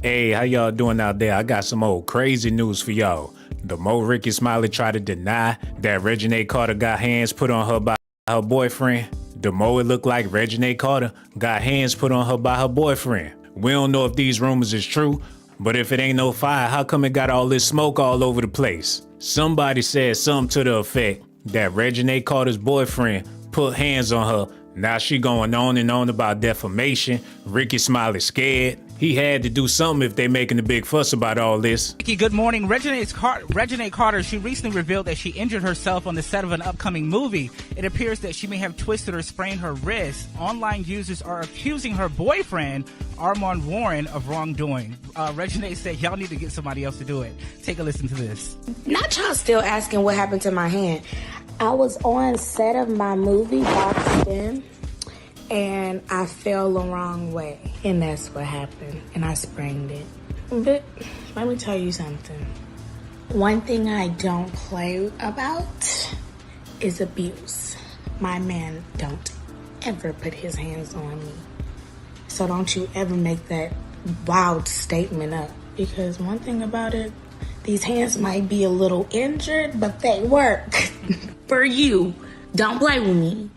Hey, how y'all doing out there? I got some old crazy news for y'all. The more Ricky Smiley tried to deny that Reginae Carter got hands put on her by her boyfriend, the more it looked like Reginae Carter got hands put on her by her boyfriend. We don't know if these rumors is true, but if it ain't no fire, how come it got all this smoke all over the place? Somebody said something to the effect that Reginae Carter's boyfriend put hands on her. Now she going on and on about defamation. Ricky Smiley scared. He had to do something if they making a big fuss about all this. Ricky, good morning. Reginae Carter, she recently revealed that she injured herself on the set of an upcoming movie. It appears that she may have twisted or sprained her wrist. Online users are accusing her boyfriend, Armon Warren, of wrongdoing. Reginae said, y'all need to get somebody else to do it. Take a listen to this. Not y'all still asking what happened to my hand. I was on set of my movie, Boxed In, and I fell the wrong way. And that's what happened. And I sprained it. But let me tell you something. One thing I don't play about is abuse. My man don't ever put his hands on me. So don't you ever make that wild statement up. Because one thing about it, these hands might be a little injured, but they work. For you. Don't play with me.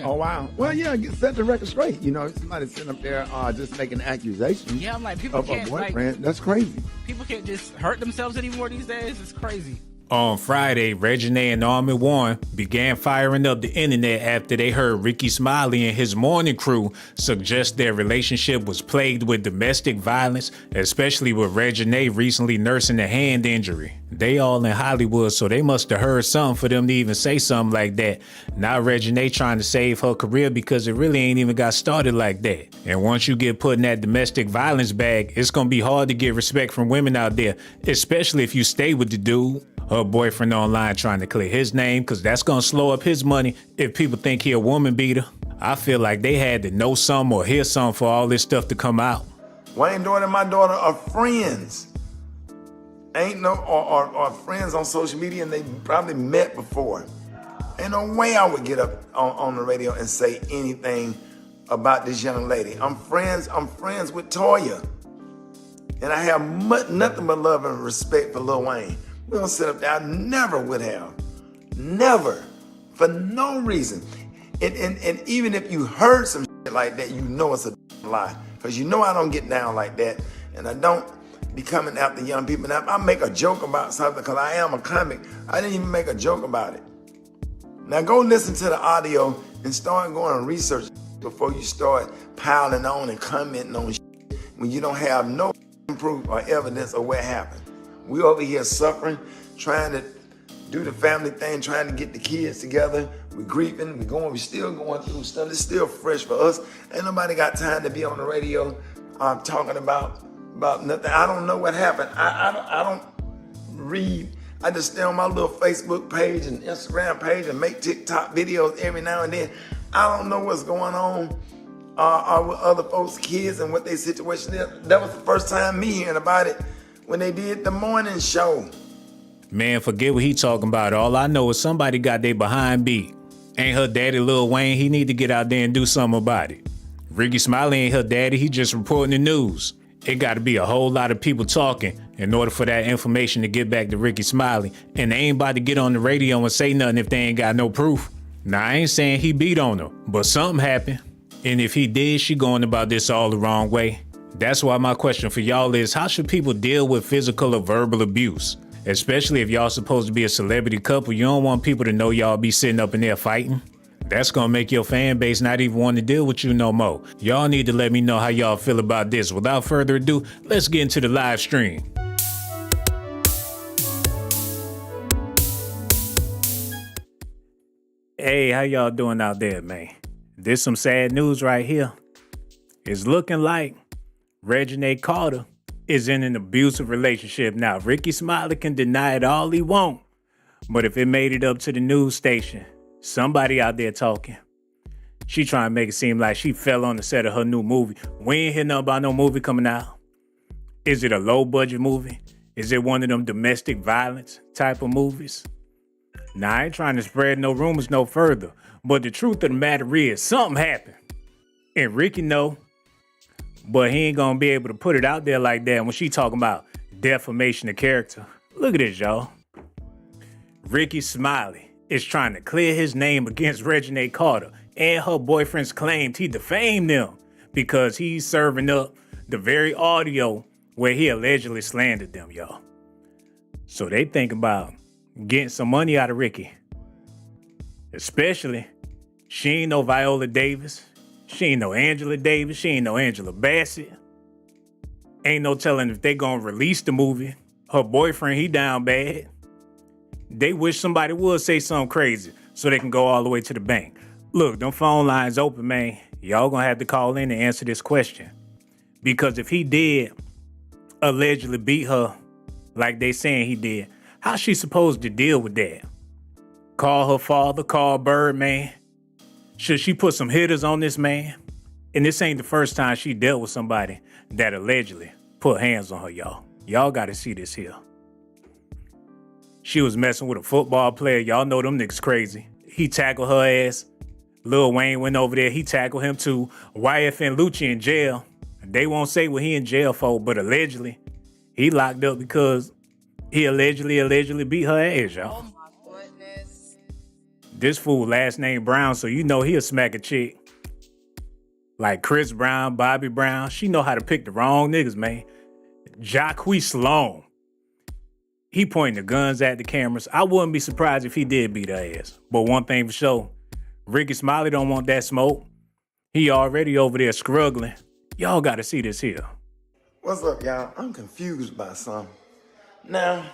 Oh, wow. Well, yeah, set the record straight. You know, somebody sitting up there just making accusations. Yeah, I'm like, people of can't, a boyfriend. That's crazy. People can't just hurt themselves anymore these days. It's crazy. On Friday, Reginae and Armon Warren began firing up the internet after they heard Ricky Smiley and his morning crew suggest their relationship was plagued with domestic violence, especially with Reginae recently nursing a hand injury. They all in Hollywood, so they must have heard something for them to even say something like that. Now Reginae trying to save her career because it really ain't even got started like that. And once you get put in that domestic violence bag, it's gonna be hard to get respect from women out there, especially if you stay with the dude. Her boyfriend online trying to clear his name because that's going to slow up his money if people think he a woman beater. I feel like they had to know something or hear something for all this stuff to come out. Wayne's daughter and my daughter are friends. Ain't no, or friends on social media, and they probably met before. Ain't no way I would get up on the radio and say anything about this young lady. I'm friends with Toya. And I have nothing but love and respect for Lil Wayne. We don't sit up there. I never would have. Never. For no reason. And even if you heard some shit like that, you know it's a lie. Because you know I don't get down like that. And I don't be coming after young people. Now, if I make a joke about something, because I am a comic, I didn't even make a joke about it. Now go listen to the audio and start going and research before you start piling on and commenting on shit when you don't have no proof or evidence of what happened. We over here suffering, trying to do the family thing, trying to get the kids together. We're grieving, we're still going through stuff. It's still fresh for us. Ain't nobody got time to be on the radio talking about nothing. I don't know what happened. I don't read. I just stay on my little Facebook page and Instagram page and make TikTok videos every now and then. I don't know what's going on with other folks' kids and what their situation is. That was the first time me hearing about it when they did the morning show. Man, forget what he talking about. All I know is somebody got their behind beat. Ain't her daddy Lil Wayne? He need to get out there and do something about it. Ricky Smiley ain't her daddy. He just reporting the news. It got to be a whole lot of people talking in order for that information to get back to Ricky Smiley. And they ain't about to get on the radio and say nothing if they ain't got no proof. Now, I ain't saying he beat on her, but something happened. And if he did, she going about this all the wrong way. That's why my question for y'all is, how should people deal with physical or verbal abuse? Especially if y'all supposed to be a celebrity couple, you don't want people to know y'all be sitting up in there fighting. That's gonna make your fan base not even want to deal with you no more. Y'all need to let me know how y'all feel about this. Without further ado, let's get into the live stream. Hey, how y'all doing out there, man? This some sad news right here. It's looking like Reginae Carter is in an abusive relationship. Now, Ricky Smiley can deny it all he want, but if it made it up to the news station, somebody out there talking. She trying to make it seem like she fell on the set of her new movie. We ain't hear nothing about no movie coming out. Is it a low-budget movie? Is it one of them domestic violence type of movies? Now, I ain't trying to spread no rumors no further, but the truth of the matter is something happened. And Ricky know, But he ain't gonna be able to put it out there like that when she talking about defamation of character. Look at this, y'all. Ricky Smiley is trying to clear his name against Reginae Carter, and her boyfriend's claimed he defamed them because he's serving up the very audio where he allegedly slandered them, y'all. So they think about getting some money out of Ricky. Especially, she ain't no Viola Davis. She ain't no Angela Davis. She ain't no Angela Bassett. Ain't no telling if they gonna release the movie. Her boyfriend, he down bad. They wish somebody would say something crazy so they can go all the way to the bank. Look, them phone lines open, man. Y'all gonna have to call in and answer this question. Because if he did allegedly beat her like they saying he did, how's she supposed to deal with that? Call her father, call Birdman. Should she put some hitters on this man? And this ain't the first time she dealt with somebody that allegedly put hands on her, y'all. Y'all gotta see this here. She was messing with a football player. Y'all know them niggas crazy. He tackled her ass. Lil Wayne went over there. He tackled him too. YF and Lucci in jail. They won't say what he in jail for, but allegedly, he locked up because he allegedly beat her ass, y'all. Oh my goodness. This fool last name Brown, so you know he'll smack a chick. Like Chris Brown, Bobby Brown. She know how to pick the wrong niggas, man. Jacques Sloan. He pointing the guns at the cameras. I wouldn't be surprised if he did beat her ass. But one thing for sure, Ricky Smiley don't want that smoke. He already over there struggling. Y'all gotta see this here. What's up, y'all? I'm confused by something. Now,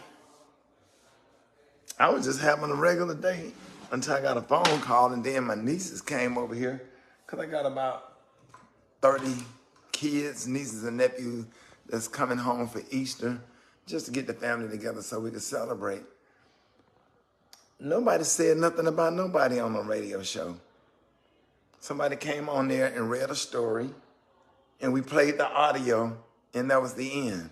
I was just having a regular day until I got a phone call, and then my nieces came over here, because I got about 30 kids, nieces and nephews that's coming home for Easter, just to get the family together so we could celebrate. Nobody said nothing about nobody on the radio show. Somebody came on there and read a story, and we played the audio, and that was the end.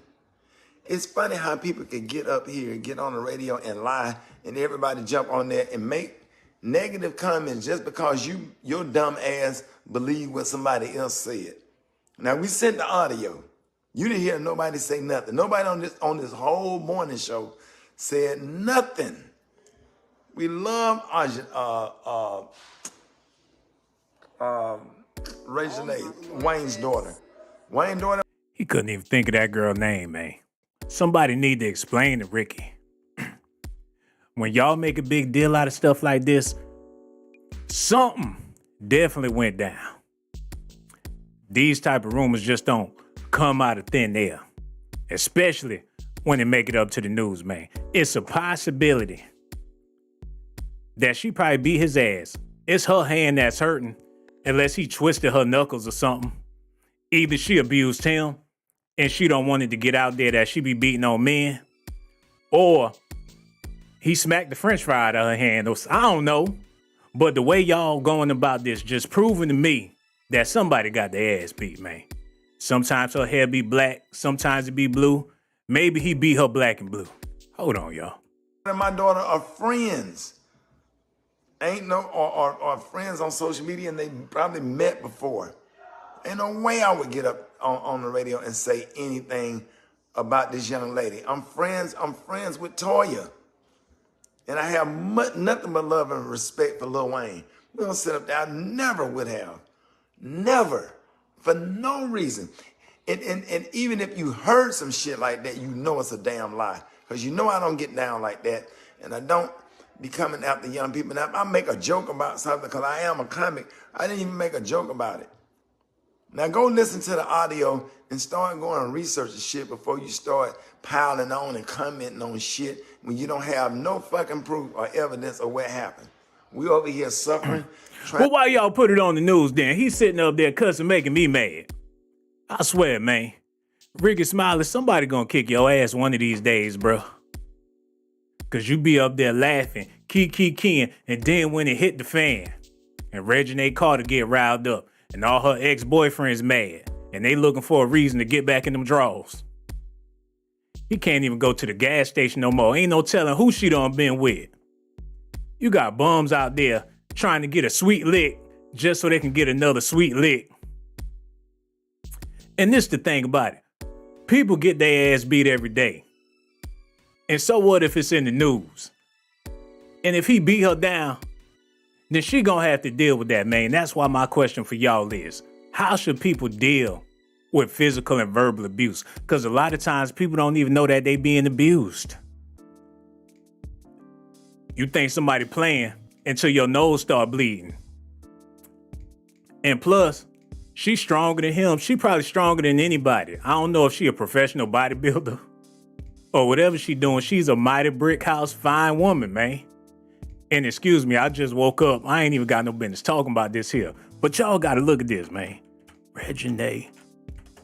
It's funny how people can get up here, get on the radio and lie, and everybody jump on there and make negative comments just because your dumb ass believe what somebody else said. Now, we sent the audio. You didn't hear nobody say nothing. Nobody on this whole morning show said nothing. We love Reginae, Wayne's daughter. Wayne's daughter. He couldn't even think of that girl's name, man. Somebody need to explain to Ricky. When y'all make a big deal out of stuff like this, something definitely went down. These type of rumors just don't come out of thin air, especially when they make it up to the news, man. It's a possibility that she probably beat his ass. It's her hand that's hurting, unless he twisted her knuckles or something. Either she abused him and she don't want it to get out there that she be beating on men, or he smacked the french fry out of her hand. I don't know. But the way y'all going about this just proving to me that somebody got their ass beat, man. Sometimes her hair be black, sometimes it be blue. Maybe he beat her black and blue. Hold on, y'all. And my daughter are friends. Ain't no, or friends on social media, and they probably met before. Ain't no way I would get up on the radio and say anything about this young lady. I'm friends with Toya. And I have nothing but love and respect for Lil Wayne. We don't sit up there. I never would have. Never. For no reason. And even if you heard some shit like that, you know it's a damn lie. Because you know I don't get down like that. And I don't be coming after young people. Now, if I make a joke about something, because I am a comic, I didn't even make a joke about it. Now go listen to the audio and start going and research the shit before you start piling on and commenting on shit when you don't have no fucking proof or evidence of what happened. We over here suffering. Well, why y'all put it on the news then? He's sitting up there cussing, making me mad. I swear, man. Ricky Smiley, somebody gonna kick your ass one of these days, bro. Cause you be up there laughing, keying, and then when it hit the fan, and Reginae Carter get riled up, and all her ex-boyfriends mad, and they looking for a reason to get back in them drawers. He can't even go to the gas station no more. Ain't no telling who she done been with. You got bums out there trying to get a sweet lick just so they can get another sweet lick. And this the thing about it. People get their ass beat every day. And so what if it's in the news? And if he beat her down, then she gonna have to deal with that, man. That's why my question for y'all is, how should people deal with physical and verbal abuse? Because a lot of times people don't even know that they being abused. You think somebody playing until your nose start bleeding. And plus, she's stronger than him. She probably stronger than anybody. I don't know if she a professional bodybuilder or whatever she doing. She's a mighty brick house fine woman, man. And excuse me, I just woke up. I ain't even got no business talking about this here. But y'all got to look at this, man. Reginae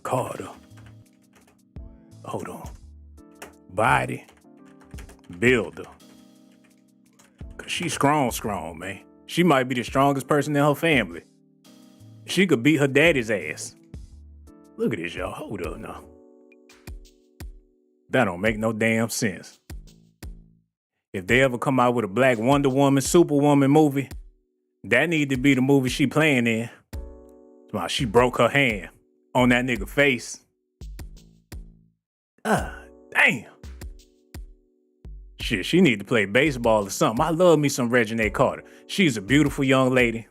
Carter. Hold on. Body builder. Cause she's strong, man. She might be the strongest person in her family. She could beat her daddy's ass. Look at this, y'all. Hold up now. That don't make no damn sense. If they ever come out with a Black Wonder Woman, Superwoman movie, that need to be the movie she playing in. She broke her hand on that nigga face. Damn. Shit, she need to play baseball or something. I love me some Reginae Carter. She's a beautiful young lady.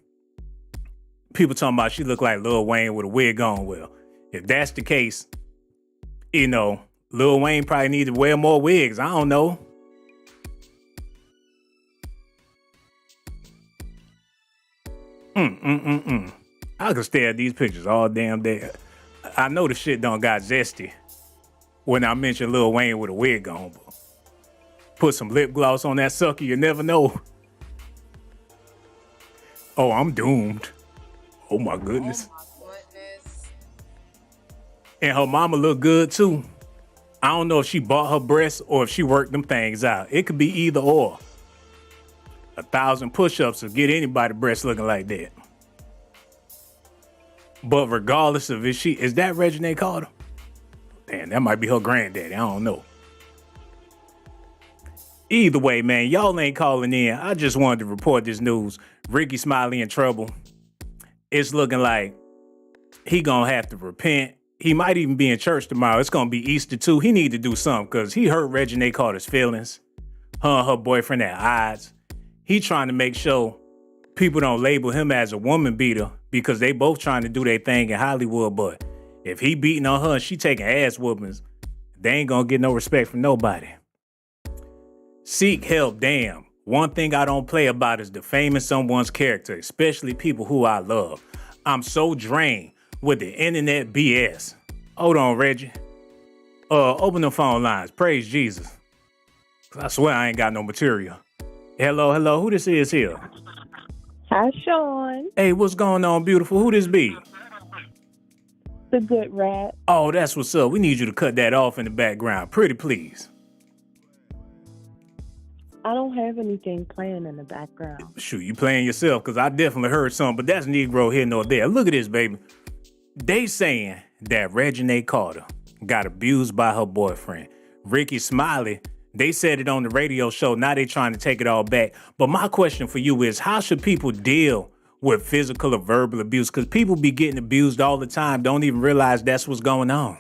People talking about she look like Lil Wayne with a wig on. Well, if that's the case, you know, Lil Wayne probably need to wear more wigs. I don't know. I could stare at these pictures all damn day. I know the shit done got zesty when I mention Lil Wayne with a wig on. But put some lip gloss on that sucker, you never know. Oh, I'm doomed. Oh my goodness. Oh my goodness. And her mama look good too. I don't know if she bought her breasts or if she worked them things out. It could be either or. 1,000 push-ups will get anybody breasts looking like that. But regardless of is that Reginae Carter? Damn, that might be her granddaddy. I don't know. Either way, man, y'all ain't calling in. I just wanted to report this news. Ricky Smiley in trouble. It's looking like he gonna have to repent. He might even be in church tomorrow. It's gonna be Easter too. He need to do something because he hurt Reginae Carter's feelings. Her and her boyfriend at odds. He trying to make sure people don't label him as a woman beater because they both trying to do their thing in Hollywood. But if he beating on her and she taking ass whoopings, they ain't gonna get no respect from nobody. Seek help, damn. One thing I don't play about is defaming someone's character, especially people who I love. I'm so drained with the internet BS. Hold on, Reggie. Open the phone lines. Praise Jesus. 'Cause I swear I ain't got no material. Hello. Who this is here? Hi, Sean. Hey, what's going on, beautiful? Who this be? The good rat. Oh, that's what's up. We need you to cut that off in the background. Pretty please. I don't have anything playing in the background. Shoot, you playing yourself, because I definitely heard something, but that's Negro here nor there. Look at this, baby. They saying that Reginae Carter got abused by her boyfriend. Ricky Smiley, they said it on the radio show. Now they trying to take it all back. But my question for you is, how should people deal with physical or verbal abuse? Because people be getting abused all the time, don't even realize that's what's going on.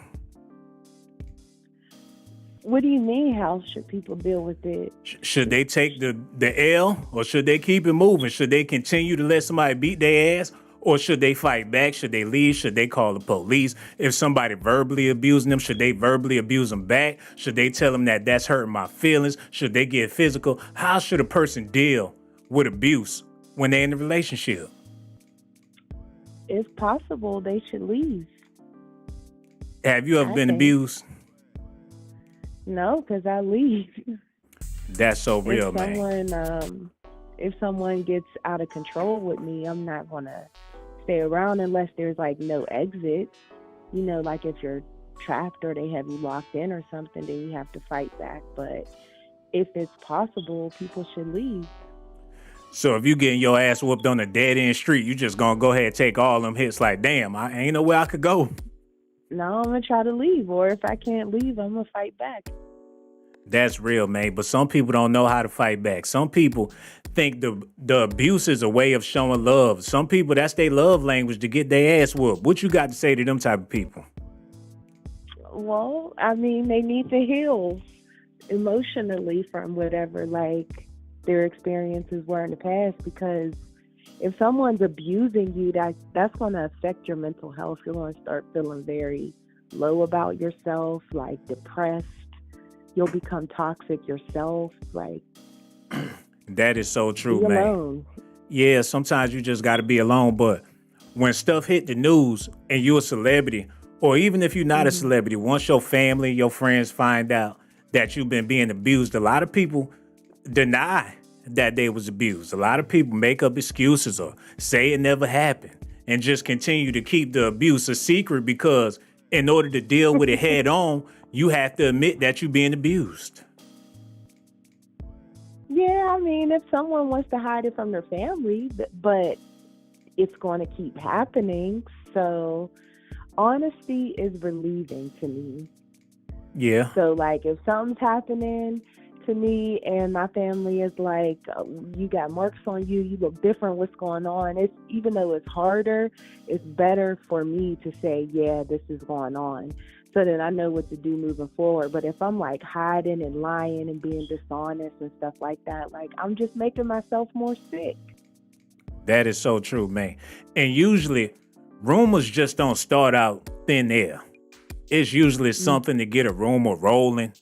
What do you mean, how should people deal with it? Should they take the L, or should they keep it moving? Should they continue to let somebody beat their ass, or should they fight back? Should they leave? Should they call the police? If somebody verbally abusing them, should they verbally abuse them back? Should they tell them that that's hurting my feelings? Should they get physical? How should a person deal with abuse when they're in a relationship? If possible, they should leave. Have you ever been abused? No, because I leave. That's so real, man. If someone gets out of control with me, I'm not going to stay around unless there's like no exit. You know, like if you're trapped or they have you locked in or something, then you have to fight back. But if it's possible, people should leave. So if you getting your ass whooped on a dead end street, you just gonna go ahead and take all them hits like, damn, I ain't nowhere I could go. No, I'm going to try to leave. Or if I can't leave, I'm going to fight back. That's real, man. But some people don't know how to fight back. Some people think the abuse is a way of showing love. Some people, that's their love language, to get their ass whooped. What you got to say to them type of people? Well, I mean, they need to heal emotionally from whatever like their experiences were in the past, because if someone's abusing you, that's going to affect your mental health. You're going to start feeling very low about yourself, like depressed. You'll become toxic yourself. Like, That is so true, be man. alone. Yeah, sometimes you just got to be alone. But when stuff hit the news and you're a celebrity, or even if you're not a celebrity, once your family, your friends find out that you've been being abused, a lot of people deny that they was abused. A lot of people make up excuses or say it never happened and just continue to keep the abuse a secret, because in order to deal with it head on, you have to admit that you're being abused. Yeah, I mean, if someone wants to hide it from their family, but it's going to keep happening. So honesty is relieving to me. Yeah. So, like, if something's happening to me and my family is like, you got marks on you, you look different, what's going on? It's, even though it's harder, it's better for me to say, yeah, this is going on, so that I know what to do moving forward. But if I'm like hiding and lying and being dishonest and stuff like that, like, I'm just making myself more sick. That is so true, man. And usually, rumors just don't start out thin air. It's usually something to get a rumor rolling.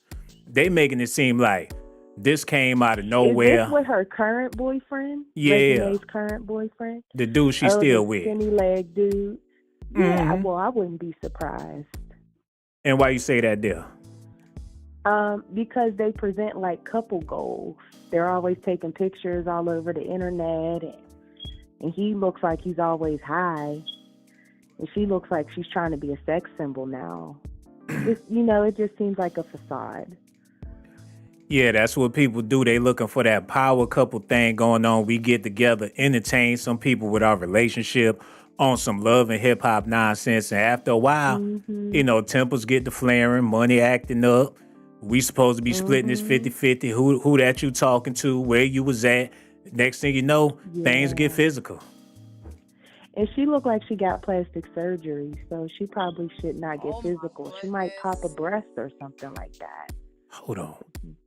They making it seem like this came out of nowhere. Is this with her current boyfriend? Yeah. Reginae's current boyfriend? The dude she's still with. Skinny leg dude. Yeah, well, I wouldn't be surprised. And why you say that there? Because they present like couple goals. They're always taking pictures all over the internet, and he looks like he's always high, and she looks like she's trying to be a sex symbol now. It just seems like a facade. Yeah, that's what people do. They looking for that power couple thing going on. We get together, entertain some people with our relationship on some love and hip hop nonsense. And after a while, tempers get to flaring, money acting up. We supposed to be splitting this 50-50. Who that you talking to, where you was at. Next thing you know, things get physical. And she looked like she got plastic surgery, so she probably should not get physical. She might pop a breast or something like that. Hold on.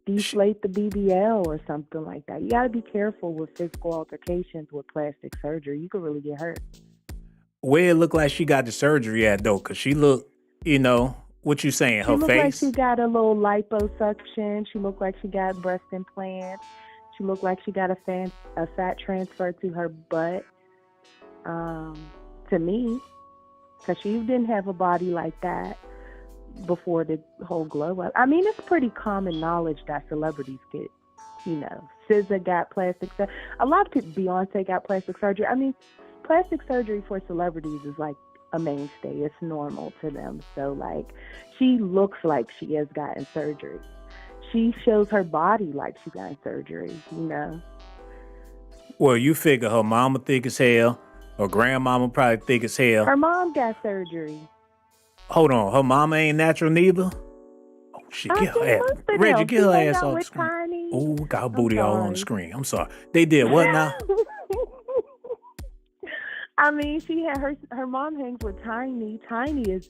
Deflate the BBL or something like that. You got to be careful with physical altercations with plastic surgery. You could really get hurt. Where it looked like she got the surgery at, though? Because she looked, what you saying, her face? She looked like she got a little liposuction. She looked like she got breast implants. She looked like she got a fat transfer to her butt. To me, because she didn't have a body like that before the whole glow up. I mean, it's pretty common knowledge that celebrities get, SZA got plastic surgery. A lot of people, Beyonce got plastic surgery. I mean, plastic surgery for celebrities is like a mainstay. It's normal to them. So, like, she looks like she has gotten surgery. She shows her body like she got surgery, Well, you figure her mama thick as hell. Her grandmama probably thick as hell. Her mom got surgery. Hold on, her mama ain't natural neither? Oh, shit, get her ass. Reggie, get her ass off the screen. Oh, got her booty all on the screen. I'm sorry. They did what now? I mean, she had her mom hangs with Tiny. Tiny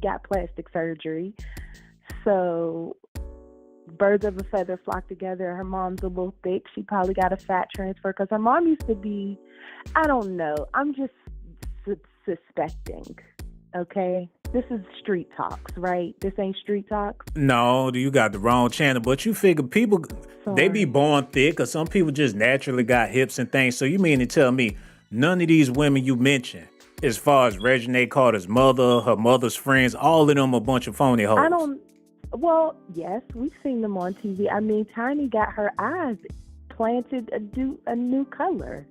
got plastic surgery. So birds of a feather flock together. Her mom's a little thick. She probably got a fat transfer because her mom used to be, I don't know. I'm just suspecting. Okay? This is street talks, right? This ain't street talks. No, you got the wrong channel. But you figure people, they be born thick, or some people just naturally got hips and things. So you mean to tell me none of these women you mentioned, as far as Reginae Carter's mother, her mother's friends, all of them a bunch of phony hoes? Well, yes, we've seen them on TV. I mean, Tiny got her eyes planted a new color.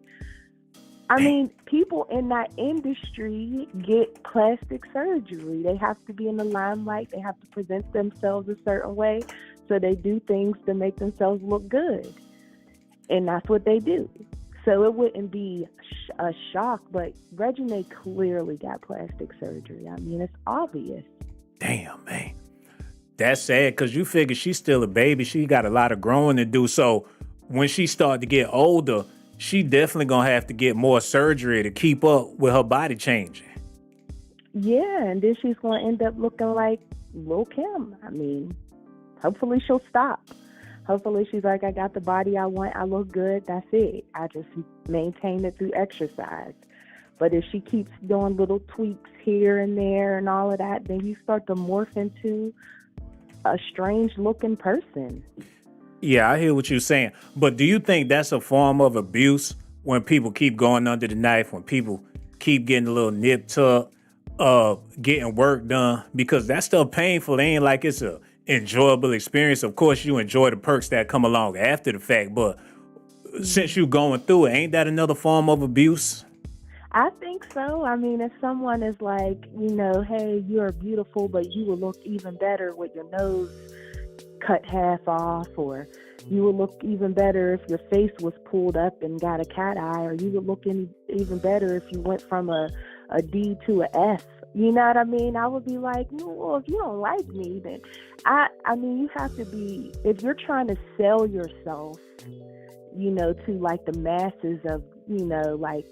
I mean, people in that industry get plastic surgery. They have to be in the limelight. They have to present themselves a certain way. So they do things to make themselves look good. And that's what they do. So it wouldn't be a shock, but Reginae clearly got plastic surgery. I mean, it's obvious. Damn, man. That's sad, because you figure she's still a baby. She got a lot of growing to do. So when she start to get older, she definitely going to have to get more surgery to keep up with her body changing. Yeah, and then she's going to end up looking like Lil' Kim. I mean, hopefully she'll stop. Hopefully she's like, I got the body I want. I look good. That's it. I just maintain it through exercise. But if she keeps doing little tweaks here and there and all of that, then you start to morph into a strange looking person. Yeah, I hear what you're saying. But do you think that's a form of abuse when people keep going under the knife, when people keep getting a little nip tuck, getting work done? Because that stuff painful. It ain't like it's a enjoyable experience. Of course, you enjoy the perks that come along after the fact, but since you going through it, ain't that another form of abuse? I think so. I mean, if someone is like, hey, you're beautiful, but you will look even better with your nose cut half off, or you would look even better if your face was pulled up and got a cat eye, or you would look even better if you went from a D to a F. You know what I mean? I would be like, well, if you don't like me, then I mean, you have to be, if you're trying to sell yourself, to like the masses of, like,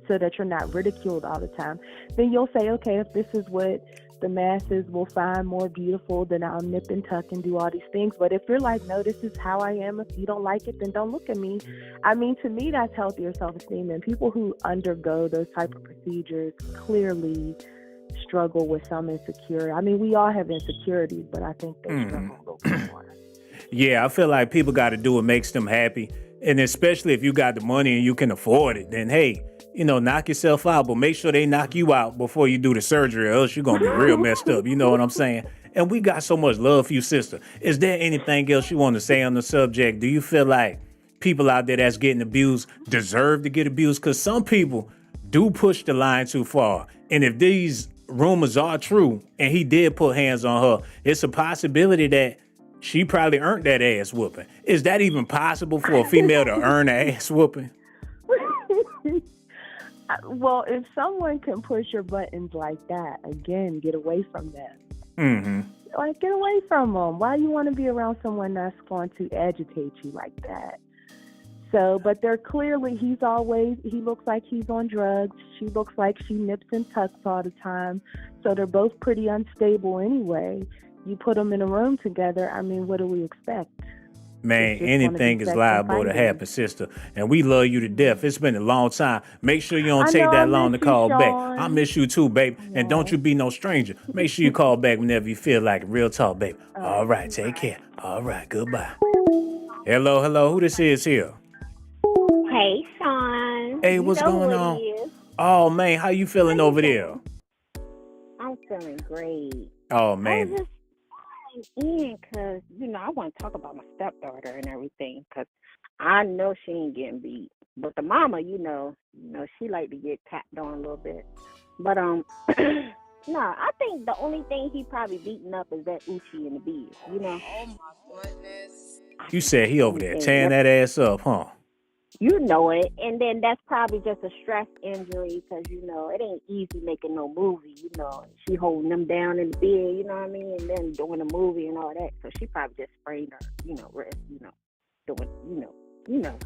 so that you're not ridiculed all the time, then you'll say, okay, if this is what the masses will find more beautiful, then I'll nip and tuck and do all these things. But if you're like, no, this is how I am, if you don't like it, then don't look at me. I mean, to me, that's healthier self-esteem. And people who undergo those type of procedures clearly struggle with some insecurity. I mean, we all have insecurities, but I think they struggle a little bit more. Yeah, I feel like people got to do what makes them happy. And especially if you got the money and you can afford it, then hey, knock yourself out, but make sure they knock you out before you do the surgery, or else you're going to be real messed up. You know what I'm saying? And we got so much love for you, sister. Is there anything else you want to say on the subject? Do you feel like people out there that's getting abused deserve to get abused? Because some people do push the line too far. And if these rumors are true and he did put hands on her, it's a possibility that she probably earned that ass whooping. Is that even possible for a female to earn an ass whooping? Well, if someone can push your buttons like that, again, get away from them. Mm-hmm. Like, get away from them. Why you want to be around someone that's going to agitate you like that? So, but they're clearly, he looks like he's on drugs. She looks like she nips and tucks all the time. So they're both pretty unstable anyway. You put them in a room together, I mean, what do we expect? Man, anything is liable to happen, sister. And we love you to death. It's been a long time. Make sure you don't take that long to call back. I miss you too, babe. And don't you be no stranger. Make sure you call back whenever you feel like it. Real talk, babe. All right, take care. All right, goodbye. Hello. Who this is here? Hey, Sean. Hey, what's going on? Oh, man, how you feeling over there? I'm feeling great. Oh, man. I was just in because, I want to talk about my stepdaughter and everything because I know she ain't getting beat. But the mama, she like to get tapped on a little bit. But, no, I think the only thing he probably beating up is that Uchi and the bees, Oh, my goodness. You said he over there tearing that ass up, huh? You know it. And then that's probably just a stress injury because, it ain't easy making no movie, She holding them down in the bed, you know what I mean? And then doing a movie and all that. So she probably just sprained her, wrist, doing,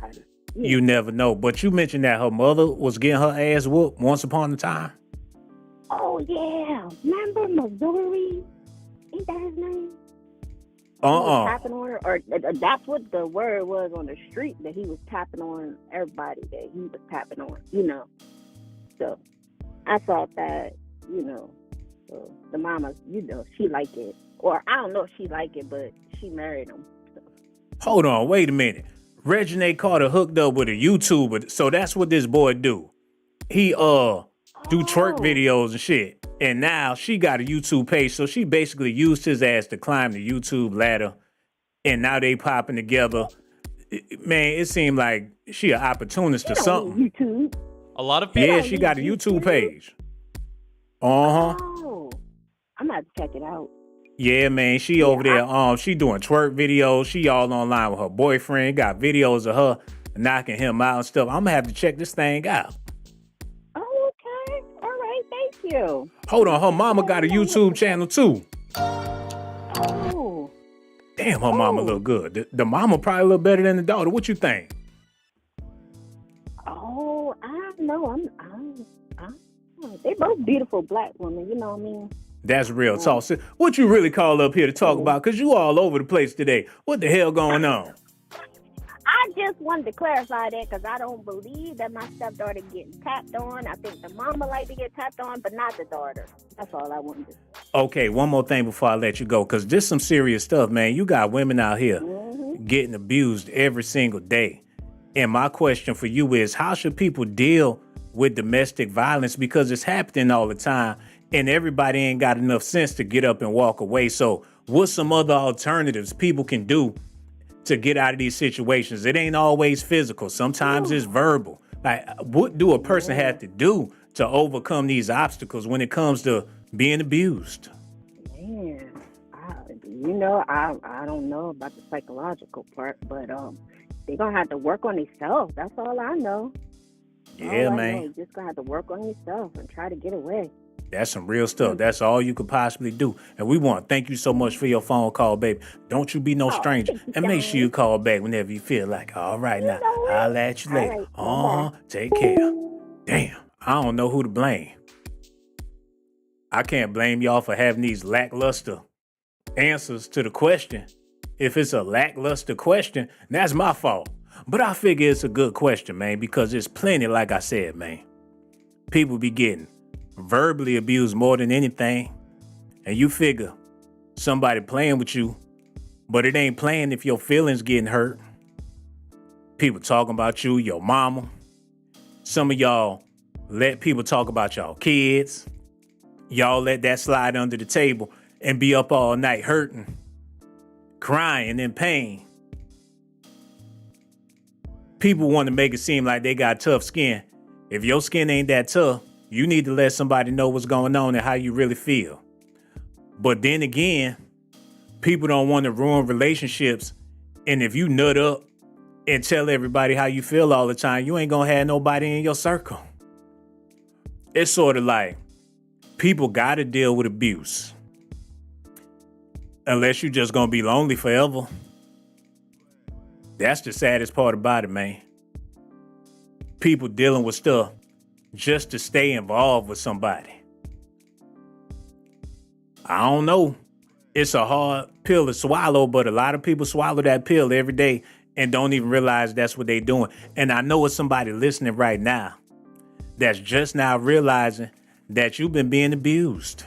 how to. You never know. But you mentioned that her mother was getting her ass whooped once upon a time. Oh, yeah. Remember Missouri? Ain't that his name? Tapping on her, or that's what the word was on the street, that he was tapping on everybody that he was tapping on, So I thought that, so the mama, she liked it. Or I don't know if she liked it, but she married him. So. Hold on, wait a minute. Reginae Carter hooked up with a YouTuber, so that's what this boy do. He do twerk videos and shit. And now she got a YouTube page, so she basically used his ass to climb the YouTube ladder. And now they popping together. Man, it seemed like she an opportunist or something. YouTube. A lot of people. Yeah, she got a YouTube page. Uh-huh. Oh, I'm about to check it out. Yeah, man, she over there. She doing twerk videos. She all online with her boyfriend. Got videos of her knocking him out and stuff. I'm gonna have to check this thing out. You. Hold on, her mama got a YouTube channel too. Oh. Damn, her mama look good. The mama probably look better than the daughter. What you think? Oh, I don't know. They both beautiful black women, you know what I mean? That's real talk. So what you really call up here to talk about? Because you all over the place today. What the hell going on? I just wanted to clarify that because I don't believe that my stepdaughter getting tapped on. I think the mama like to get tapped on, but not the daughter. That's all I wanted to say. Okay, one more thing before I let you go, because this some serious stuff, man. You got women out here getting abused every single day. And my question for you is, how should people deal with domestic violence? Because it's happening all the time, and everybody ain't got enough sense to get up and walk away. So what's some other alternatives people can do to get out of these situations? It ain't always physical. Sometimes it's verbal. Like, what do a person have to do to overcome these obstacles when it comes to being abused? Man, I don't know about the psychological part, but they're going to have to work on themselves. That's all I know. Yeah, man. You're just going to have to work on yourself and try to get away. That's some real stuff. That's all you could possibly do. And we want to thank you so much for your phone call, baby. Don't you be no stranger. And make sure you call back whenever you feel like, all right, now, I'll at you later. Take care. Damn, I don't know who to blame. I can't blame y'all for having these lackluster answers to the question. If it's a lackluster question, that's my fault. But I figure it's a good question, man, because there's plenty, like I said, man. People be getting verbally abused more than anything. And you figure somebody playing with you, but it ain't playing if your feelings getting hurt. People talking about you, your mama. Some of y'all let people talk about y'all kids. Y'all let that slide under the table and be up all night hurting, crying in pain. People want to make it seem like they got tough skin. If your skin ain't that tough, you need to let somebody know what's going on and how you really feel. But then again, people don't want to ruin relationships. And if you nut up and tell everybody how you feel all the time, you ain't going to have nobody in your circle. It's sort of like people got to deal with abuse. Unless you just going to be lonely forever. That's the saddest part about it, man. People dealing with stuff just to stay involved with somebody. I don't know. It's a hard pill to swallow, but a lot of people swallow that pill every day and don't even realize that's what they're doing. And I know it's somebody listening right now that's just now realizing that you've been being abused.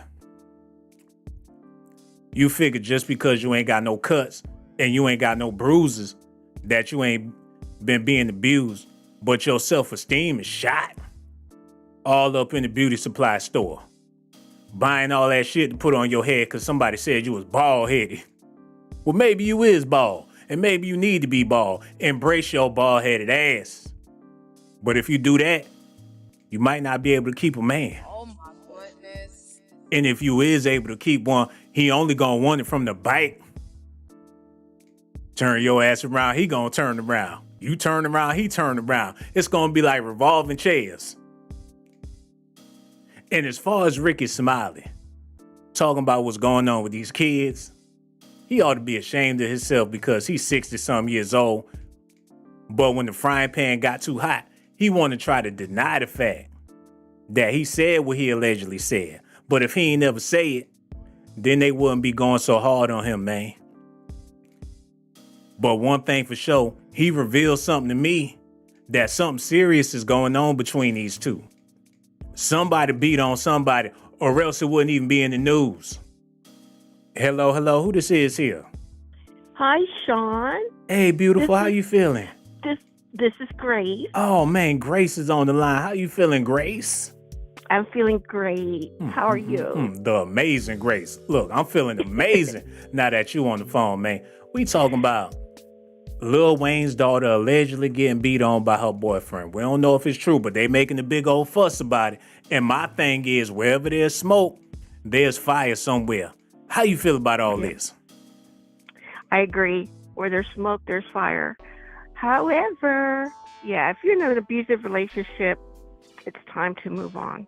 You figure just because you ain't got no cuts and you ain't got no bruises that you ain't been being abused, but your self-esteem is shot. All up in the beauty supply store. Buying all that shit to put on your head because somebody said you was bald-headed. Well, maybe you is bald, and maybe you need to be bald. Embrace your bald-headed ass. But if you do that, you might not be able to keep a man. Oh my goodness. And if you is able to keep one, he only gonna want it from the bite. Turn your ass around, he gonna turn around. You turn around, he turn around. It's gonna be like revolving chairs. And as far as Ricky Smiley, talking about what's going on with these kids, he ought to be ashamed of himself because he's 60-some years old. But when the frying pan got too hot, he wanted to try to deny the fact that he said what he allegedly said. But if he ain't never say it, then they wouldn't be going so hard on him, man. But one thing for sure, he revealed something to me, that something serious is going on between these two. Somebody beat on somebody, or else it wouldn't even be in the news. Hello, who this is here? Hi, Sean. Hey, beautiful, how you feeling? This is Grace. Oh, man, Grace is on the line. How you feeling, Grace? I'm feeling great. How are you? The amazing Grace. Look, I'm feeling amazing now that you on the phone, man. We talking about Lil Wayne's daughter allegedly getting beat on by her boyfriend. We don't know if it's true, but they making a big old fuss about it. And my thing is, wherever there's smoke, there's fire somewhere. How you feel about all this? I agree. Where there's smoke, there's fire. However, yeah, if you're in an abusive relationship, it's time to move on.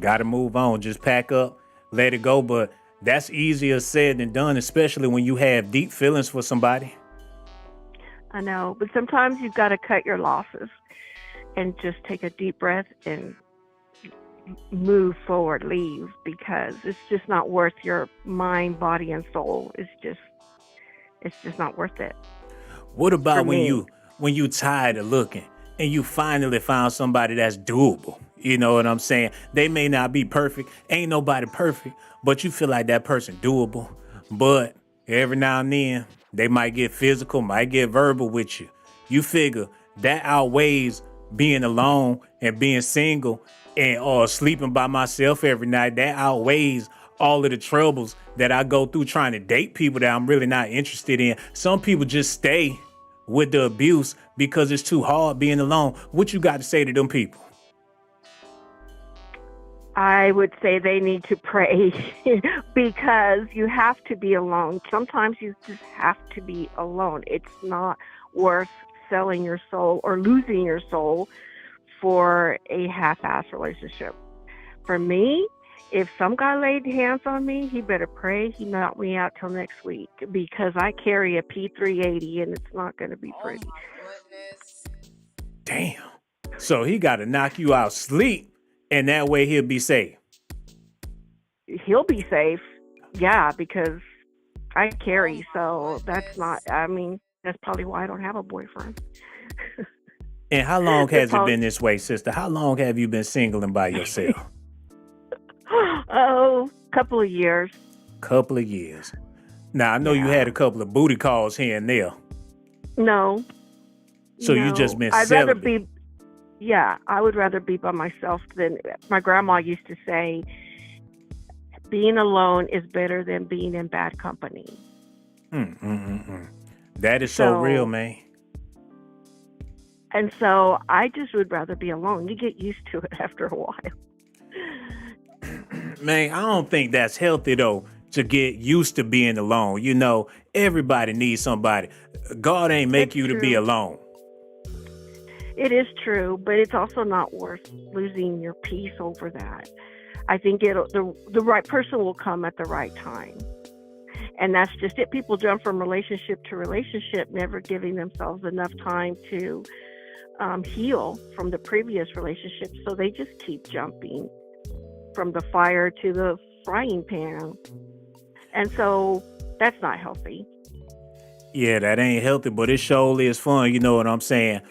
Gotta move on. Just pack up, let it go. But that's easier said than done, especially when you have deep feelings for somebody. I know, but sometimes you've got to cut your losses and just take a deep breath and move forward, leave, because it's just not worth your mind, body, and soul. It's just not worth it. What about For me. when you tired of looking and you finally found somebody that's doable? You know what I'm saying? They may not be perfect. Ain't nobody perfect, but you feel like that person doable. But every now and then, they might get physical, might get verbal with you. You figure that outweighs being alone and being single and or sleeping by myself every night. That outweighs all of the troubles that I go through trying to date people that I'm really not interested in. Some people just stay with the abuse because it's too hard being alone. What you got to say to them people? I would say they need to pray because you have to be alone. Sometimes you just have to be alone. It's not worth selling your soul or losing your soul for a half-ass relationship. For me, if some guy laid hands on me, he better pray he knocked me out till next week, because I carry a P380 and it's not going to be pretty. Oh my goodness. Damn. So he got to knock you out sleep, and that way he'll be safe. He'll be safe, yeah, because I carry, so that's not, I mean, that's probably why I don't have a boyfriend. And how long has it been this way, sister? How long have you been single and by yourself? Oh, couple of years. Couple of years. Now, I know you had a couple of booty calls here and there. No. So you just been celibate. I would rather be by myself than, my grandma used to say, being alone is better than being in bad company. That is so real, man. And so I just would rather be alone. You get used to it after a while. Man, I don't think that's healthy, though, to get used to being alone. You know, everybody needs somebody. God ain't make you to be alone. It is true, but it's also not worth losing your peace over that. I think the right person will come at the right time. And that's just it. People jump from relationship to relationship, never giving themselves enough time to heal from the previous relationship. So they just keep jumping from the fire to the frying pan. And so that's not healthy. Yeah, that ain't healthy, but it surely is fun. You know what I'm saying?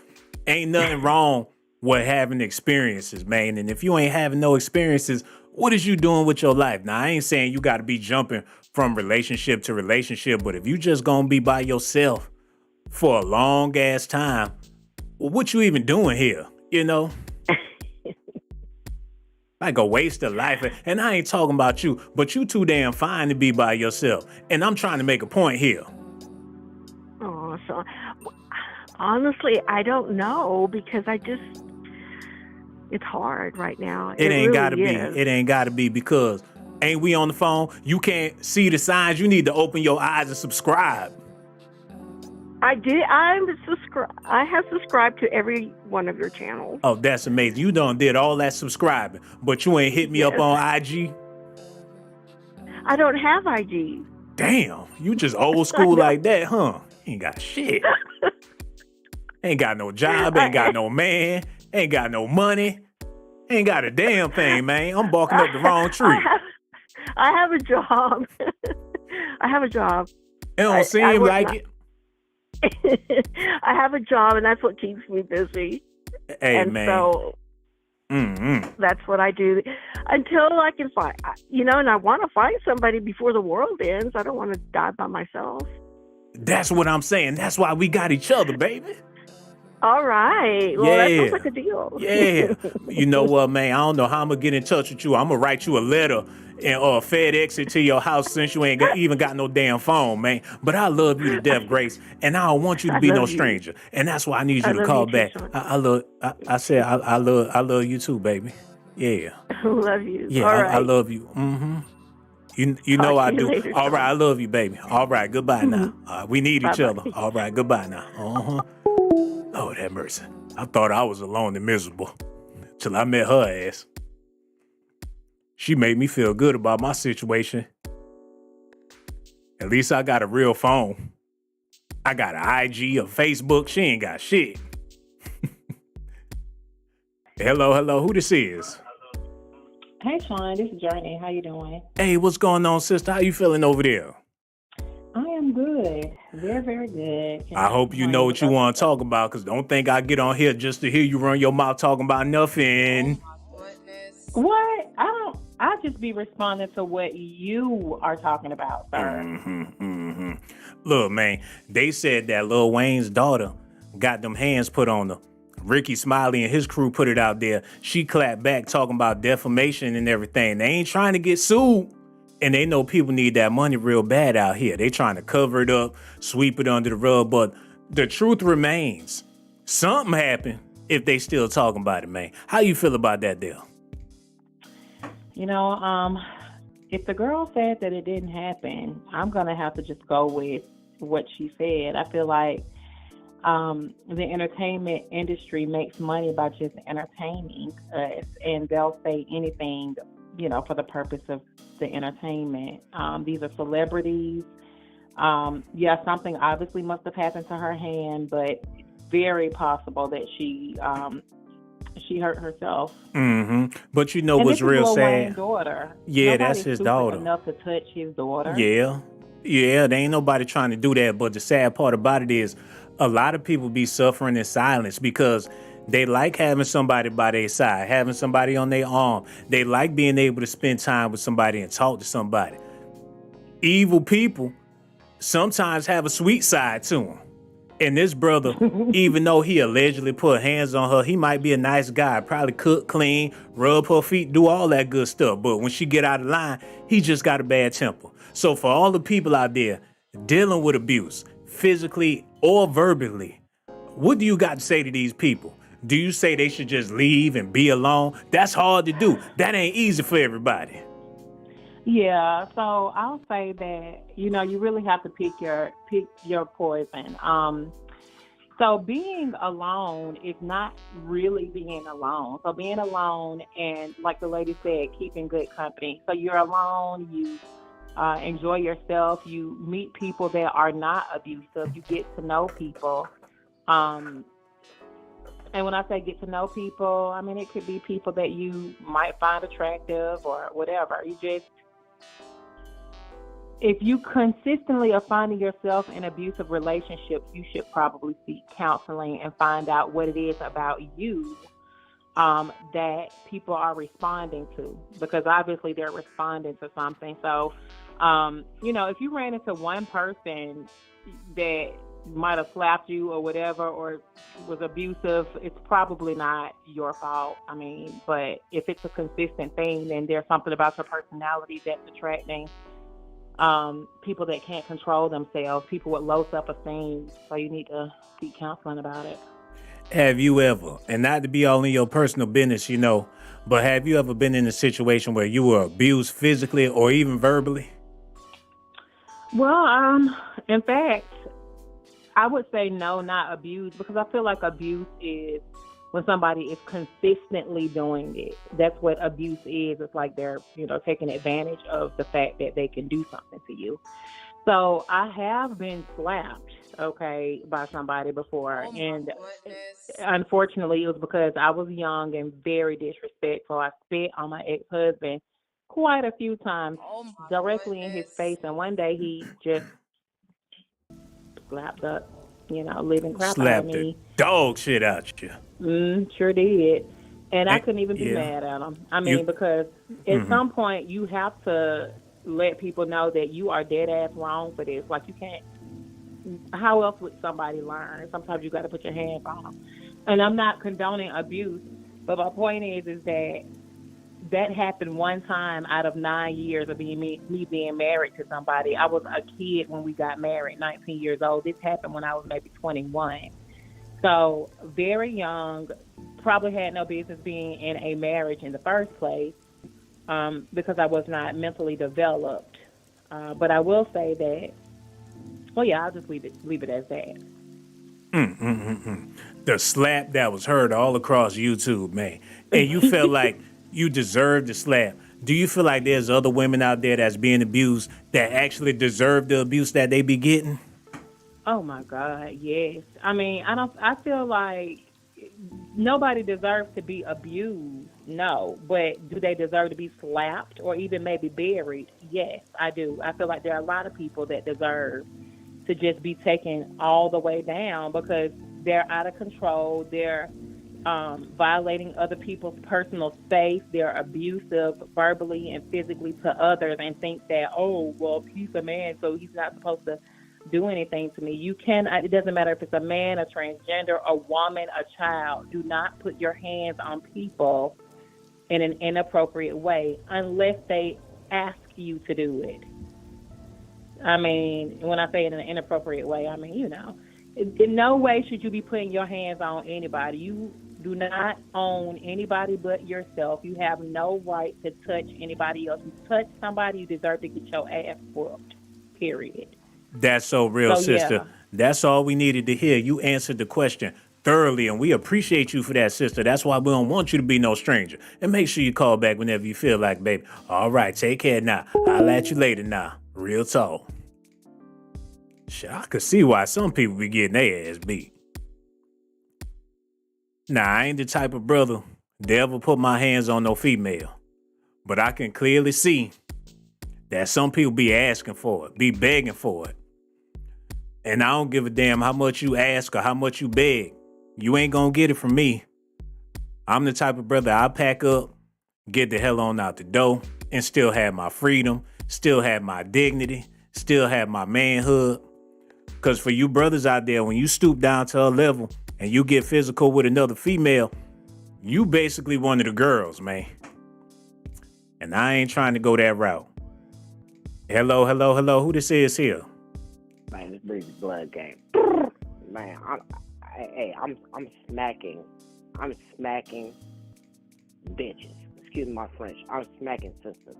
Ain't nothing wrong with having experiences, man. And if you ain't having no experiences, what is you doing with your life? Now, I ain't saying you got to be jumping from relationship to relationship, but if you just gonna be by yourself for a long ass time, well, what you even doing here? You know? Like a waste of life. And I ain't talking about you, but you too damn fine to be by yourself. And I'm trying to make a point here. Oh, so honestly, I don't know, because it's hard right now. It ain't really gotta be. is. It ain't gotta be, because ain't we on the phone? You can't see the signs. You need to open your eyes and subscribe. I did. I have subscribed to every one of your channels. Oh, that's amazing. You done did all that subscribing, but you ain't hit me up on IG? I don't have IG. Damn, you just old school like that, huh? Ain't got shit. Ain't got no job, ain't got no man, ain't got no money, ain't got a damn thing, man. I'm barking up the wrong tree. I have a job. I have a job. It don't seem like it. I have a job, and that's what keeps me busy. Hey, and man. So that's what I do until I can find, and I want to find somebody before the world ends. I don't want to die by myself. That's what I'm saying. That's why we got each other, baby. All right. Well, that sounds like a deal. Yeah. You know what, man? I don't know how I'm going to get in touch with you. I'm going to write you a letter and FedEx it to your house, since you ain't even got no damn phone, man. But I love you to death, Grace, and I don't want you to be no stranger. And that's why I need you to call back. I love you too, baby. Yeah. I love you. Yeah, all right. I love you. You know I do. Later, all right, I love you, baby. All right, goodbye now. We need each other. All right, goodbye now. Lord have mercy. I thought I was alone and miserable till I met her ass. She made me feel good about my situation. At least I got a real phone. I got an IG, a Facebook. She ain't got shit. Hello. Who this is? Hey, Sean, this is Journey. How you doing? Hey, what's going on, sister? How you feeling over there? I am good. Very, very good. I hope you know what you want to talk about, because don't think I get on here just to hear you run your mouth talking about nothing. What? I just be responding to what you are talking about, sir. Look, man, they said that Lil Wayne's daughter got them hands put on her. Ricky Smiley and his crew put it out there. She clapped back talking about defamation and everything. They ain't trying to get sued. And they know people need that money real bad out here. They trying to cover it up, sweep it under the rug. But the truth remains. Something happened if they still talking about it, man. How you feel about that deal? You know, if the girl said that it didn't happen, I'm going to have to just go with what she said. I feel like the entertainment industry makes money by just entertaining us, and they'll say anything, you know, for the purpose of the entertainment. These are celebrities. Yeah, something obviously must have happened to her hand, but it's very possible that she hurt herself. But you know what's real sad? Wayne's daughter. Yeah, Nobody's that's his stupid daughter. Enough to touch his daughter. Yeah, there ain't nobody trying to do that. But the sad part about it is a lot of people be suffering in silence because they like having somebody by their side, having somebody on their arm. They like being able to spend time with somebody and talk to somebody. Evil people sometimes have a sweet side to them. And this brother, even though he allegedly put hands on her, he might be a nice guy, probably cook, clean, rub her feet, do all that good stuff. But when she get out of line, he just got a bad temper. So for all the people out there dealing with abuse, physically or verbally, what do you got to say to these people? Do you say they should just leave and be alone? That's hard to do. That ain't easy for everybody. Yeah, so I'll say that, you know, you really have to pick your poison. So being alone is not really being alone. So being alone and, like the lady said, keeping good company. So you're alone, you enjoy yourself, you meet people that are not abusive, you get to know people. And when I say get to know people, I mean, it could be people that you might find attractive or whatever. If you consistently are finding yourself in abusive relationships, you should probably seek counseling and find out what it is about you that people are responding to, because obviously they're responding to something. So, you know, if you ran into one person that might have slapped you or whatever, or was abusive, it's probably not your fault. I mean, but if it's a consistent thing, then there's something about your personality that's attracting people that can't control themselves, people with low self-esteem. So you need to seek counseling about it. Have you ever, and not to be all in your personal business, you know, but have you ever been in a situation where you were abused physically or even verbally? Well, in fact, I would say no, not abuse, because I feel like abuse is when somebody is consistently doing it. That's what abuse is. It's like they're, you know, taking advantage of the fact that they can do something to you. So I have been slapped, okay, by somebody before. And unfortunately, it was because I was young and very disrespectful. I spit on my ex-husband quite a few times directly in his face. And one day he just slapped up, you know, living crap out of me. Slapped the dog shit out you. Sure did. And I couldn't even be mad at him. I mean, because at some point you have to let people know that you are dead ass wrong for this. Like, you can't, how else would somebody learn? Sometimes you got to put your hands on them. And I'm not condoning abuse, but my point is that happened one time out of 9 years of me being married to somebody. I was a kid when we got married, 19 years old. This happened when I was maybe 21. So very young, probably had no business being in a marriage in the first place because I was not mentally developed. But I will say that, well, yeah, I'll just leave it as that. The slap that was heard all across YouTube, man. And you felt like you deserved the slap. Do you feel like there's other women out there that's being abused that actually deserve the abuse that they be getting? Oh my God, yes. I mean, I feel like nobody deserves to be abused, no. But do they deserve to be slapped or even maybe buried? Yes, I do. I feel like there are a lot of people that deserve to just be taken all the way down because they're out of control. They're violating other people's personal space. They're abusive verbally and physically to others and think that, oh, well, he's a man, so he's not supposed to do anything to me. You can, it doesn't matter if it's a man, a transgender, a woman, a child. Do not put your hands on people in an inappropriate way unless they ask you to do it. I mean, when I say in an inappropriate way, I mean, in no way should you be putting your hands on anybody. You do not own anybody but yourself. You have no right to touch anybody else. You touch somebody, you deserve to get your ass whooped, period. That's so real, sister. Yeah. That's all we needed to hear. You answered the question thoroughly, and we appreciate you for that, sister. That's why we don't want you to be no stranger. And make sure you call back whenever you feel like, baby. All right, take care now. I'll at you later now. Real talk. Shit, I could see why some people be getting their ass beat. Now, I ain't the type of brother to ever put my hands on no female. But I can clearly see that some people be asking for it, be begging for it. And I don't give a damn how much you ask or how much you beg. You ain't gonna get it from me. I'm the type of brother I pack up, get the hell on out the door, and still have my freedom, still have my dignity, still have my manhood. Because for you brothers out there, when you stoop down to her level and you get physical with another female, you basically one of the girls, man. And I ain't trying to go that route. Hello. Who this is here? Man, this brings blood game. Man, I'm smacking bitches. Excuse my French. I'm smacking sisters.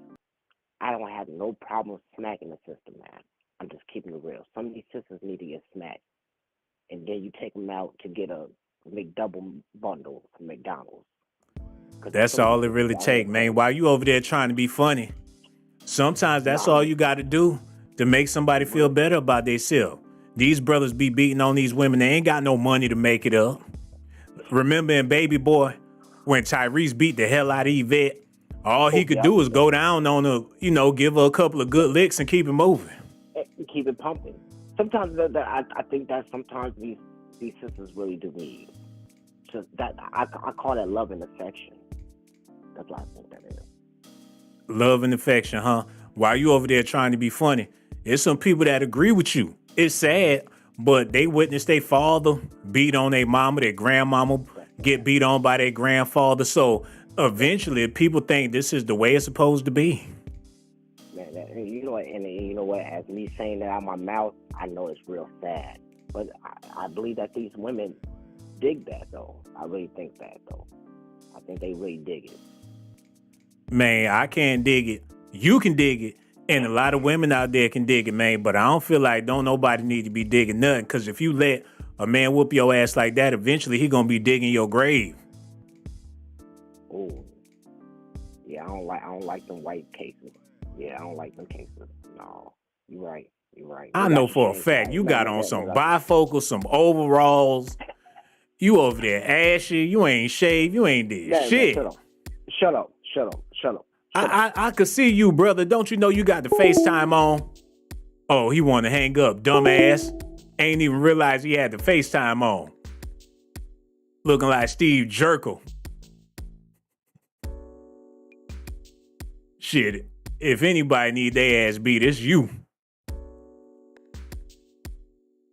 I don't have no problem smacking a sister, man. I'm just keeping it real. Some of these sisters need to get smacked. And then you take them out to get a McDouble bundle from McDonald's. That's all it really take, man. While you over there trying to be funny, sometimes that's all you got to do to make somebody feel better about themselves. These brothers be beating on these women. They ain't got no money to make it up. Remember in Baby Boy, when Tyrese beat the hell out of Yvette, all he could do was go down on her, give her a couple of good licks and keep it moving. Keep it pumping. Sometimes I think that sometimes these sisters really do need. Just that I call that love and affection. That's what I think that is. Love and affection, huh? While you over there trying to be funny, there's some people that agree with you. It's sad, but they witnessed their father beat on their mama, their grandmama get beat on by their grandfather. So eventually people think this is the way it's supposed to be. Man, you know what? As me saying that out of my mouth, I know it's real sad. But I believe that these women dig that, though. I really think that, though. I think they really dig it. Man, I can't dig it. You can dig it. And a lot of women out there can dig it, man. But I don't feel like don't nobody need to be digging nothing. Because if you let a man whoop your ass like that, eventually he going to be digging your grave. Oh. Yeah, I don't like them white cases. Yeah, I don't like them cases. No, you're right. I know for a fact you got on some bifocals, some overalls. You over there ashy. You ain't shaved. You ain't did shit. Shut up. I could see you, brother. Don't you know you got the FaceTime on? Oh, he want to hang up, dumbass. Ain't even realize he had the FaceTime on. Looking like Steve Jerkel. Shit. If anybody need their ass beat, it's you.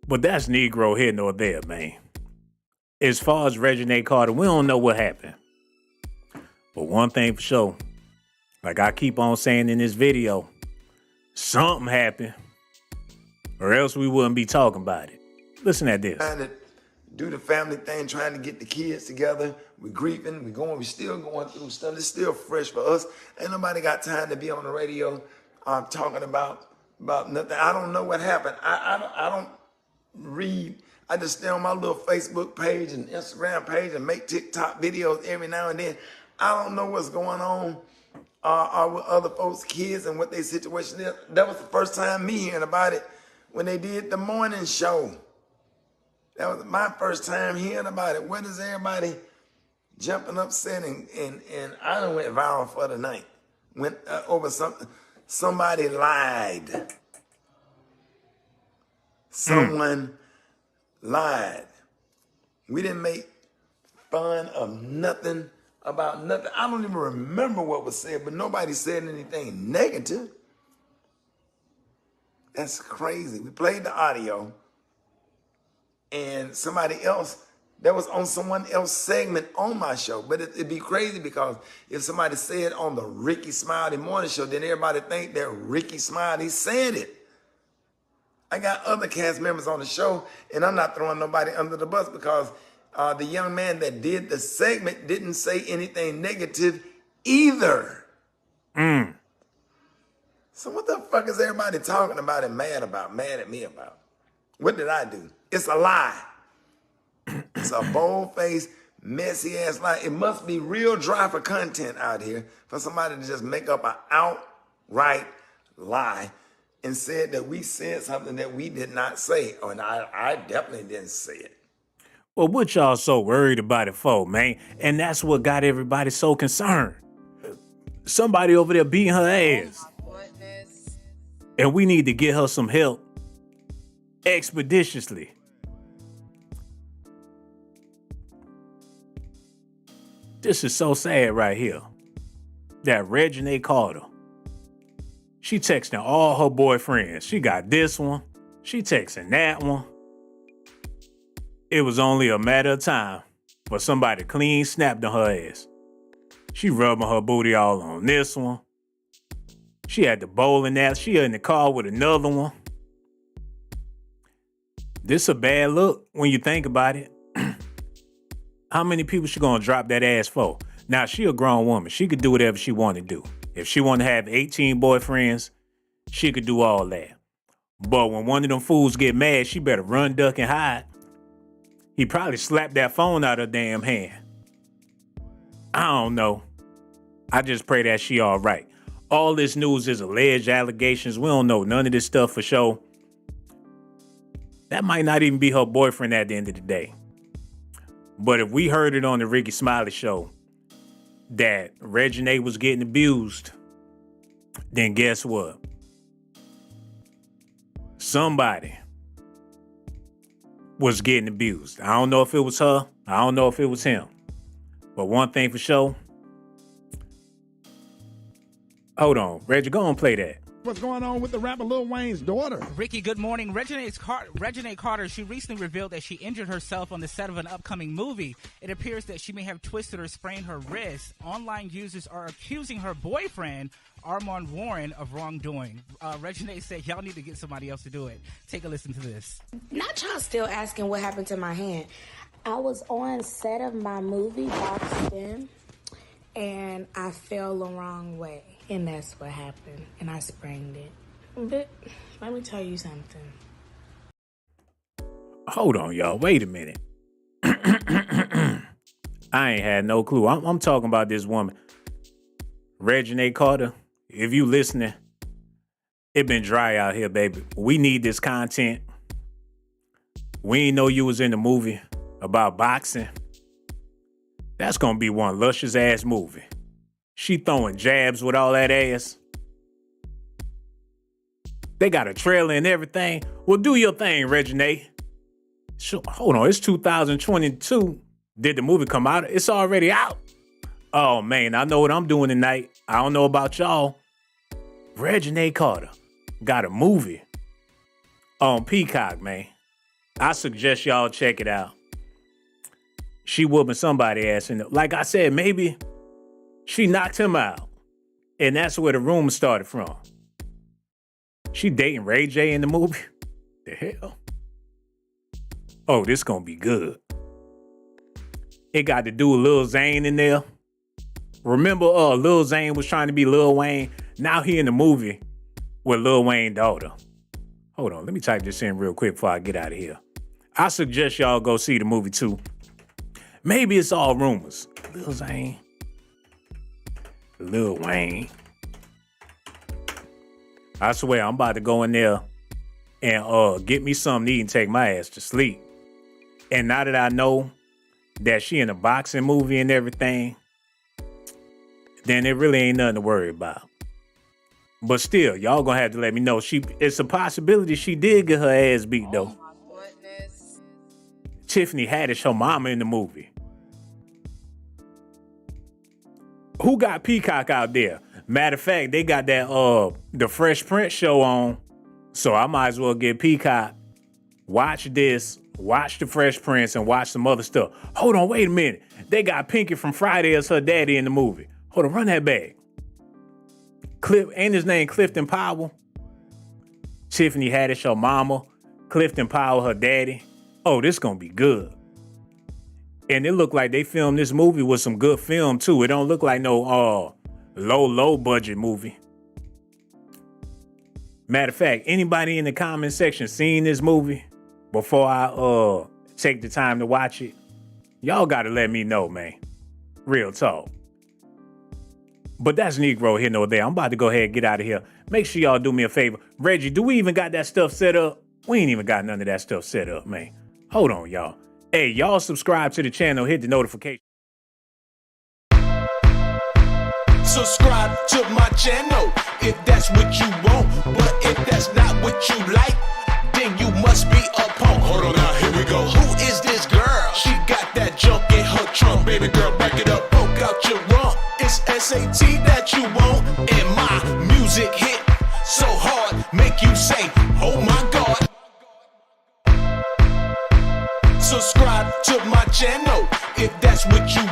But that's Negro here nor there, man. As far as Reginae Carter, we don't know what happened. But one thing for sure, like I keep on saying in this video, something happened, or else we wouldn't be talking about it. Listen at this. Trying to do the family thing, trying to get the kids together. We're grieving, we're still going through stuff. It's still fresh for us. Ain't nobody got time to be on the radio talking about nothing. I don't know what happened. I don't read. I just stay on my little Facebook page and Instagram page and make TikTok videos every now and then. I don't know what's going on with other folks' kids and what their situation is. That was the first time me hearing about it when they did the morning show. That was my first time hearing about it. What is everybody jumping upset, and I done went viral for the night. Went over something. Somebody lied. Someone lied. We didn't make fun of nothing about nothing. I don't even remember what was said, but nobody said anything negative. That's crazy. We played the audio, and somebody else, that was on someone else's segment on my show. But it'd be crazy because if somebody said on the Ricky Smiley morning show, then everybody think that Ricky Smiley said it. I got other cast members on the show, and I'm not throwing nobody under the bus because the young man that did the segment didn't say anything negative either. So what the fuck is everybody talking about and mad at me about? What did I do? It's a lie. It's a bold-faced, messy-ass lie. It must be real dry for content out here for somebody to just make up an outright lie and said that we said something that we did not say. Oh, and I definitely didn't say it. Well, what y'all so worried about it for, man? And that's what got everybody so concerned. Somebody over there beating her ass. And we need to get her some help expeditiously. This is so sad right here. That Reginae Carter, she texting all her boyfriends. She got this one. She texting that one. It was only a matter of time for somebody clean snapped on her ass. She rubbing her booty all on this one. She had the bowling app. She in the car with another one. This a bad look when you think about it. How many people she gonna drop that ass for? Now, she a grown woman. She could do whatever she want to do. If she want to have 18 boyfriends, she could do all that. But when one of them fools get mad, she better run, duck, and hide. He probably slapped that phone out of her damn hand. I don't know. I just pray that she all right. All this news is alleged allegations. We don't know none of this stuff for sure. That might not even be her boyfriend at the end of the day. But if we heard it on the Ricky Smiley show that Reginae was getting abused, then guess what? Somebody was getting abused. I don't know if it was her. I don't know if it was him. But one thing for sure. Hold on, Reggie, go on play that. What's going on with the rapper Lil Wayne's daughter? Ricky, good morning. Reginae Carter, she recently revealed that she injured herself on the set of an upcoming movie. It appears that she may have twisted or sprained her wrist. Online users are accusing her boyfriend, Armon Warren, of wrongdoing. Reginae said, y'all need to get somebody else to do it. Take a listen to this. Not y'all still asking what happened to my hand. I was on set of my movie, Boxed In, and I fell the wrong way. And that's what happened. And I sprained it. But let me tell you something. Hold on, y'all. Wait a minute. I ain't had no clue. I'm talking about this woman. Reginae Carter, if you listening, it been dry out here, baby. We need this content. We ain't know you was in the movie about boxing. That's gonna be one luscious ass movie. She throwing jabs with all that ass. They got a trailer and everything. Well, do your thing, Reginae. Hold on, it's 2022. Did the movie come out? It's already out. Oh, man, I know what I'm doing tonight. I don't know about y'all. Reginae Carter got a movie on Peacock, man. I suggest y'all check it out. She whooping somebody's ass. And like I said, maybe she knocked him out. And that's where the rumor started from. She dating Ray J in the movie? The hell? Oh, this gonna be good. It got to do with Lil Zane in there. Remember, Lil Zane was trying to be Lil Wayne. Now he in the movie with Lil Wayne's daughter. Hold on, let me type this in real quick before I get out of here. I suggest y'all go see the movie too. Maybe it's all rumors. Lil Zane. Lil Wayne. I swear, I'm about to go in there and get me something to eat and take my ass to sleep. And now that I know that she in a boxing movie and everything, then it really ain't nothing to worry about. But still, y'all gonna have to let me know. It's a possibility she did get her ass beat though. Oh my goodness. Tiffany Haddish, her mama in the movie. Who got Peacock out there? Matter of fact, they got that the Fresh Prince show on. So I might as well get Peacock. Watch this, watch the Fresh Prince, and watch some other stuff. Hold on, wait a minute. They got Pinky from Friday as her daddy in the movie. Hold on, run that back. Ain't his name Clifton Powell? Tiffany Haddish, her mama. Clifton Powell, her daddy. Oh, this gonna be good. And it looked like they filmed this movie with some good film too. It don't look like no low budget movie. Matter of fact, anybody in the comment section seen this movie before I take the time to watch it? Y'all gotta let me know, man. Real talk. But that's Negro here, no there. I'm about to go ahead and get out of here. Make sure y'all do me a favor. Reggie, do we even got that stuff set up? We ain't even got none of that stuff set up, man. Hold on, y'all. Hey, y'all subscribe to the channel, hit the notification. Subscribe to my channel if that's what you want. But if that's not what you like, then you must be a punk. Hold on now, here we go. Who is this girl? She got that junk in her trunk. Baby girl, back it up, poke out your rump. It's S.A.T that you want. And my music hit so hard, make you say, oh my God. Subscribe to my channel if that's what you